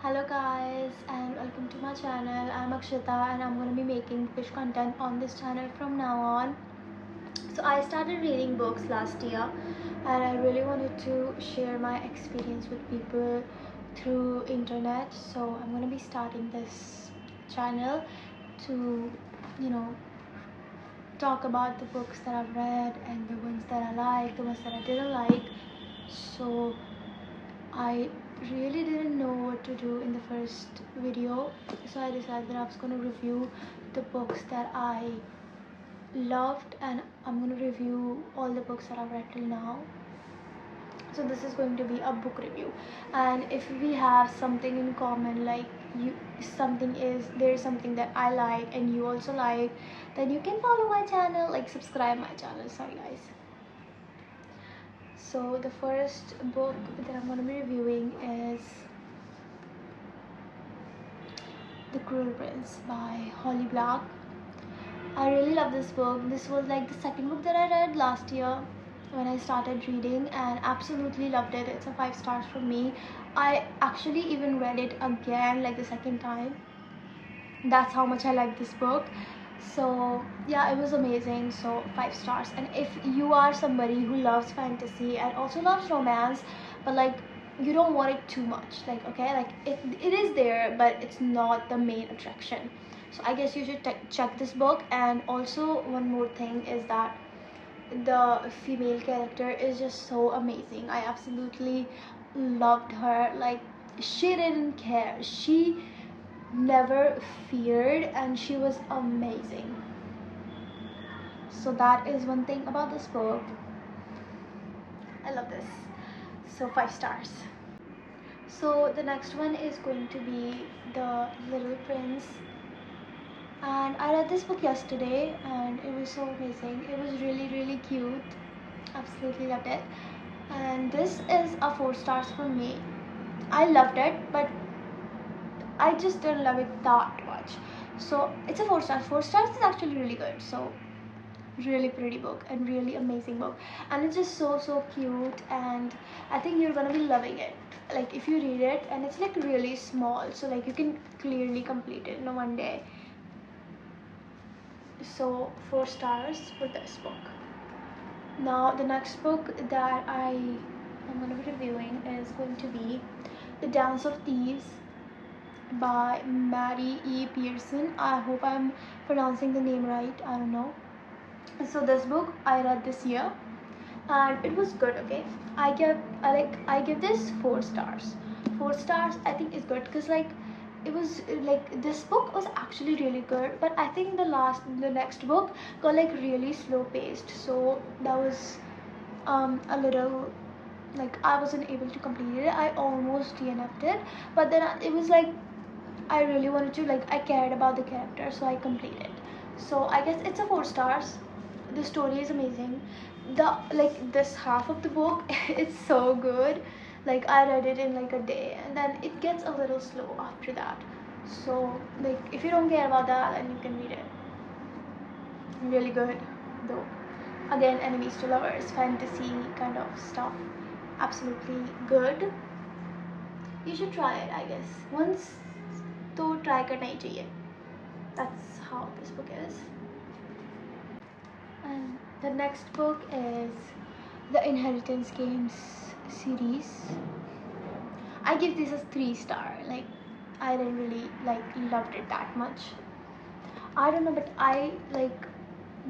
Hello guys and welcome to my channel. I'm Akshita and I'm going to be making fish content on this channel from now on. So I started reading books last year and I really wanted to share my experience with people through internet. So I'm going to be starting this channel to, you know, talk about the books that I've read and the ones that I like, the ones that I didn't like. So I really didn't know what to do in the first video, so I decided that I was going to review the books that I loved, and I'm going to review all the books that I've read till now. So this is going to be a book review, and if we have something in common, like there's something that I like and you also like, then you can follow my channel, like subscribe my channel. Sorry guys. So the first book that I'm going to be reviewing is The Cruel Prince by Holly Black. I really love this book. This was like the second book that I read last year when I started reading, and absolutely loved it. It's a 5 stars from me. I actually even read it again, like the second time. That's how much I like this book. So yeah, it was amazing. So 5 stars. And if you are somebody who loves fantasy and also loves romance, but like you don't want it too much, like okay, like it is there but it's not the main attraction, so I guess you should check this book. And also one more thing is that the female character is just so amazing. I absolutely loved her. Like, she didn't care, she never feared, and she was amazing. So that is one thing about this book. I love this. So 5 stars. So the next one is going to be The Little Prince, and I read this book yesterday and it was so amazing. It was really cute. Absolutely loved it. And this is a 4 stars for me. I loved it, but I just didn't love it that much. So it's a 4 stars. 4 stars is actually really good. So really pretty book and really amazing book, and it's just so cute, and I think you're gonna be loving it, like if you read it. And it's like really small, so like you can clearly complete it in one day. So 4 stars for this book. Now the next book that I am going to be reviewing is going to be The Dance of Thieves by Mary E. Pearson. I hope I'm pronouncing the name right. I don't know. So this book I read this year and it was good. Okay, I give this 4 stars. 4 stars I think is good because like it was like this book was actually really good, but I think the next book got like really slow paced, so that was a little, like I wasn't able to complete it. I almost DNF'd it, but then it was like I really wanted to, like I cared about the character, so I completed. So I guess it's a 4 stars. The story is amazing. The like this half of the book it's so good. Like I read it in like a day, and then it gets a little slow after that. So like if you don't care about that, then you can read it. Really good though. Again, enemies to lovers, fantasy kind of stuff. Absolutely good. You should try it, I guess. Once तो try करना ही चाहिए. That's how this book is. And the next book is the Inheritance Games series. I give this a 3 star. Like I didn't really like loved it that much. I don't know, but I like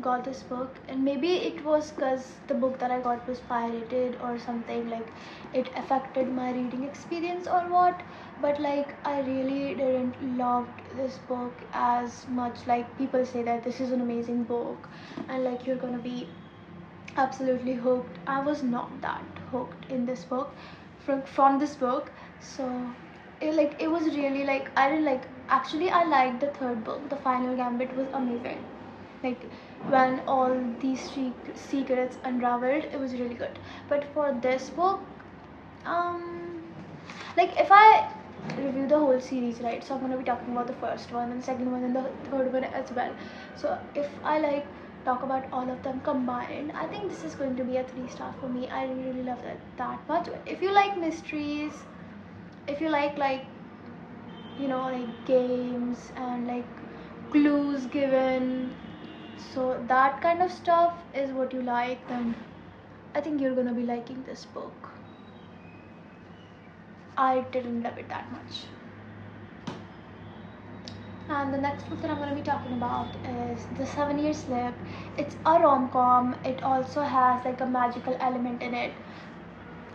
got this book, and maybe it was because the book that I got was pirated or something, like it affected my reading experience or what, but like I really didn't love this book as much. Like people say that this is an amazing book and like you're gonna be absolutely hooked. I was not that hooked in this book from this book. So it was really like I didn't like. Actually, I liked the third book, The Final Gambit was amazing. Like when all these secrets unraveled, it was really good. But for this book, like if I review the whole series, right, so I'm going to be talking about the first one and the second one and the third one as well. So if I like talk about all of them combined, I think this is going to be a 3 star for me. I really love that much. If you like mysteries, if you like like games and like clues given. So that kind of stuff is what you like, then I think you're gonna be liking this book. I didn't love it that much. And the next book that I'm going to be talking about is The 7 Year Slip. It's a rom-com. It also has like a magical element in it.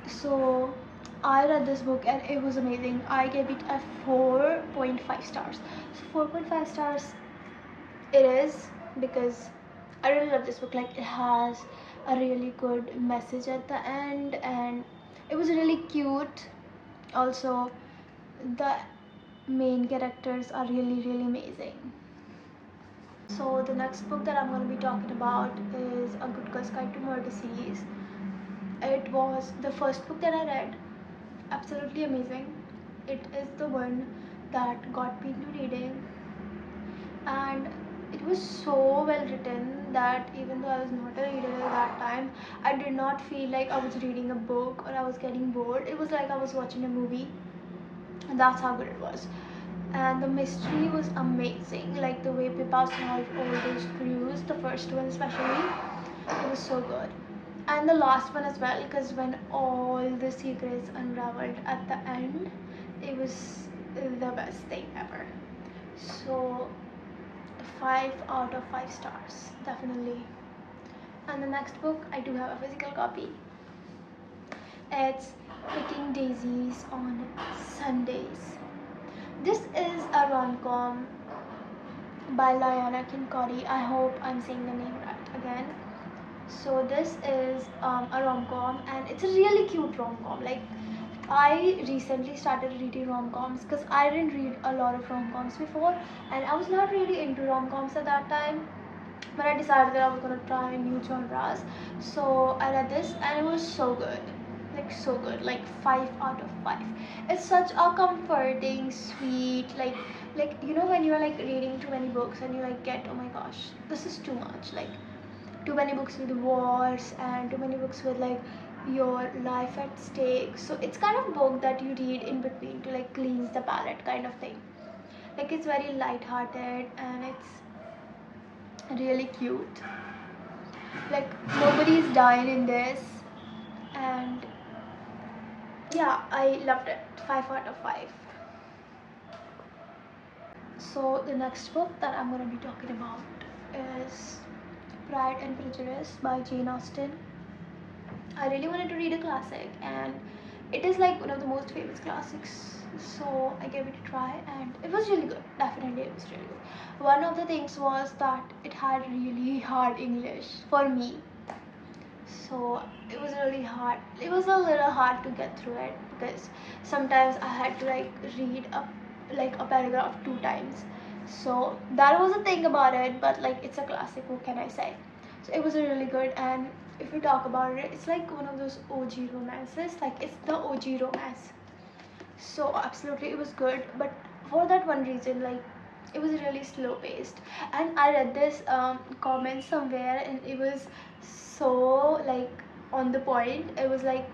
So I read this book and it was amazing. I gave it a 4.5 stars. So 4.5 stars it is, because I really love this book. Like, it has a really good message at the end, and it was really cute. Also, the main characters are really amazing. So the next book that I'm going to be talking about is A Good Girl's Guide to Murder series. It was the first book that I read. Absolutely amazing. It is the one that got me into reading, and it was so well written that even though I was not a reader at that time, I did not feel like I was reading a book or I was getting bored. It was like I was watching a movie, and that's how good it was. And the mystery was amazing, like the way Pippa solved all those clues, the first one especially, it was so good. And the last one as well, because when all the secrets unraveled at the end, it was the best thing ever. So 5 out of 5 stars, definitely. And the next book, I do have a physical copy. It's Picking Daisies on Sundays. This is a rom-com by Liana Kinkori. I hope I'm saying the name right again. So this is a rom-com, and it's a really cute rom-com. Like, I recently started reading rom-coms because I didn't read a lot of rom-coms before, and I was not really into rom-coms at that time. But I decided that I was gonna try new genres. So I read this, and it was so good. Like, so good. Like 5 out of 5. It's such a comforting, sweet, like when you're like reading too many books and you like get, oh my gosh, this is too much. Like, too many books with wars and too many books with like your life at stake. So it's kind of book that you read in between to like cleanse the palate kind of thing. Like, it's very light-hearted and it's really cute. Like, nobody's dying in this, and yeah, I loved it. 5 out of 5. So the next book that I'm going to be talking about is Pride and Prejudice by Jane Austen. I really wanted to read a classic, and it is like one of the most famous classics, so I gave it a try, and it was really good. Definitely, it was really good. One of the things was that it had really hard English for me, so it was really hard. It was a little hard to get through it, because sometimes I had to like read a paragraph 2 times. So that was a thing about it, but like, it's a classic, what can I say? So it was really good. And if you talk about it, it's like one of those OG romances. Like, it's the OG romance. So absolutely, it was good, but for that one reason, like, it was really slow paced. And I read this comment somewhere, and it was so like on the point. It was like,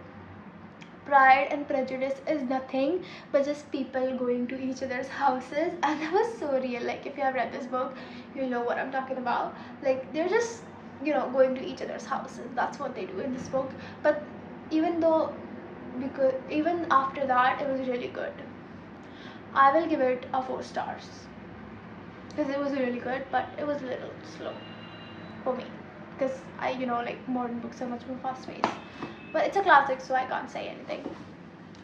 Pride and Prejudice is nothing but just people going to each other's houses. And that was so real. Like, if you have read this book, you know what I'm talking about. Like, they're just going to each other's houses. That's what they do in this book. But even though, because even after that, it was really good. I will give it a 4 stars, because it was really good, but it was a little slow for me, because I like, modern books are much more fast paced. But it's a classic, so I can't say anything.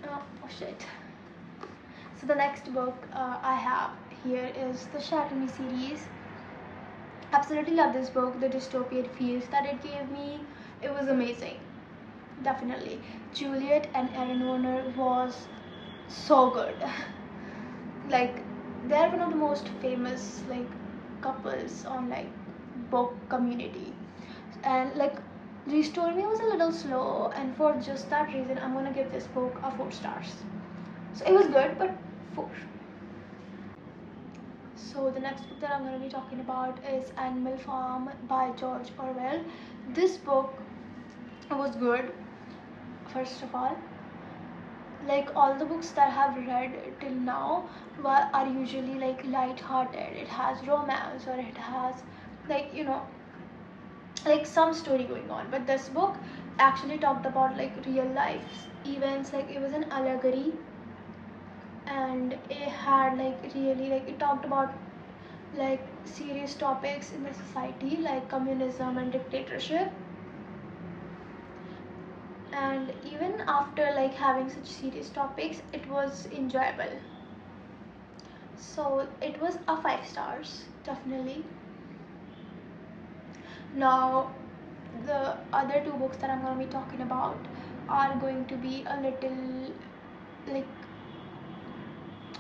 Oh shit. So the next book I have here is the Shatter Me series. Absolutely love this book. The dystopian feels that it gave me, it was amazing. Definitely. Juliet and Aaron Warner was so good. Like, they're one of the most famous like couples on like book community. And like, Restore Me was a little slow, and for just that reason, I'm gonna give this book a 4 stars. So it was good, but 4. So the next book that I'm going to be talking about is Animal Farm by George Orwell. This book was good, first of all. like all the books that I have read till now are usually like light-hearted. It has romance, or it has like, you know, like some story going on. But this book actually talked about like real life events. Like it was an allegory, and it had like really, like it talked about like serious topics in the society, like communism and dictatorship. And even after like having such serious topics, it was enjoyable. So it was a 5 stars, definitely. Now the other 2 books that I'm going to be talking about are going to be a little like,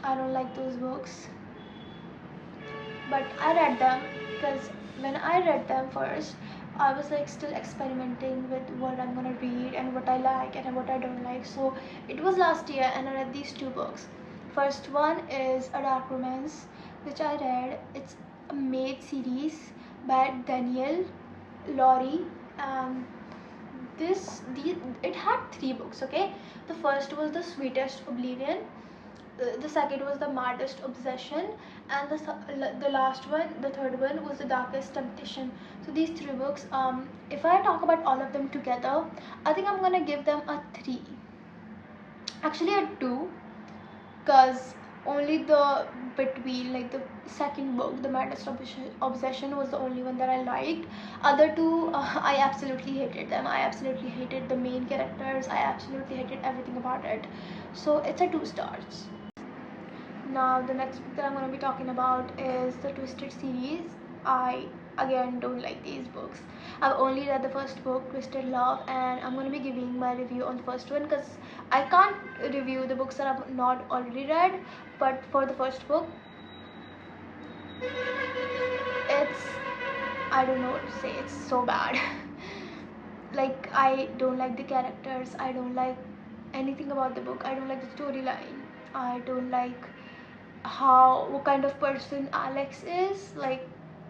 I don't like those books, but I read them because when I read them first, I was like still experimenting with what I'm gonna read and what I like and what I don't like. So it was last year and I read these 2 books. First one is A Dark Romance, which I read. It's a made series by Daniel Laurie. And it had 3 books, okay? The first was The Sweetest Oblivion, the second was The Maddest Obsession, and the last one, the third one, was The Darkest Temptation. So these 3 books, if I talk about all of them together, I think I'm gonna give them a 3, actually a 2, because only the between like the second book, The Maddest Obsession, was the only one that I liked. Other 2, I absolutely hated them. I absolutely hated the main characters. I absolutely hated everything about it. So it's a 2 stars. Now the next book that I'm going to be talking about is the Twisted series. I again don't like these books. I've only read the first book, Twisted Love, and I'm going to be giving my review on the first one because I can't review the books that I've not already read. But for the first book, it's, I don't know what to say, it's so bad. Like I don't like the characters, I don't like anything about the book, I don't like the storyline, I don't like what kind of person Alex is, like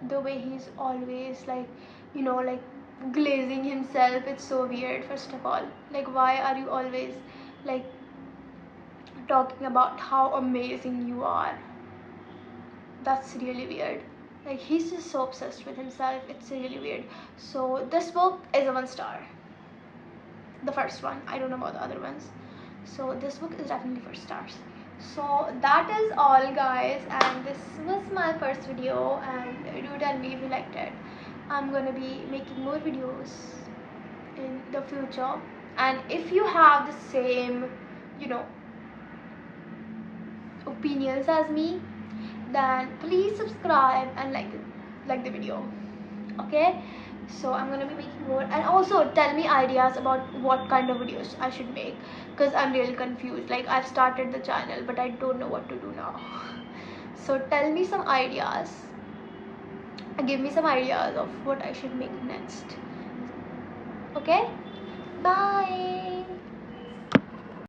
the way he's always like, you know, like glazing himself. It's so weird. First of all, like why are you always like talking about how amazing you are? That's really weird. Like he's just so obsessed with himself. It's really weird. So this book is a 1 star. The first one, I don't know about the other ones. So this book is definitely 4 stars. So that is all, guys, and this was my first video, and do tell me if you liked it. I'm gonna be making more videos in the future, and if you have the same, you know, opinions as me, then please subscribe and like the video, okay? So I'm gonna be making more, and also tell me ideas about what kind of videos I should make, because I'm really confused. Like I've started the channel but I don't know what to do now. So tell me some ideas, give me some ideas of what I should make next, okay? Bye.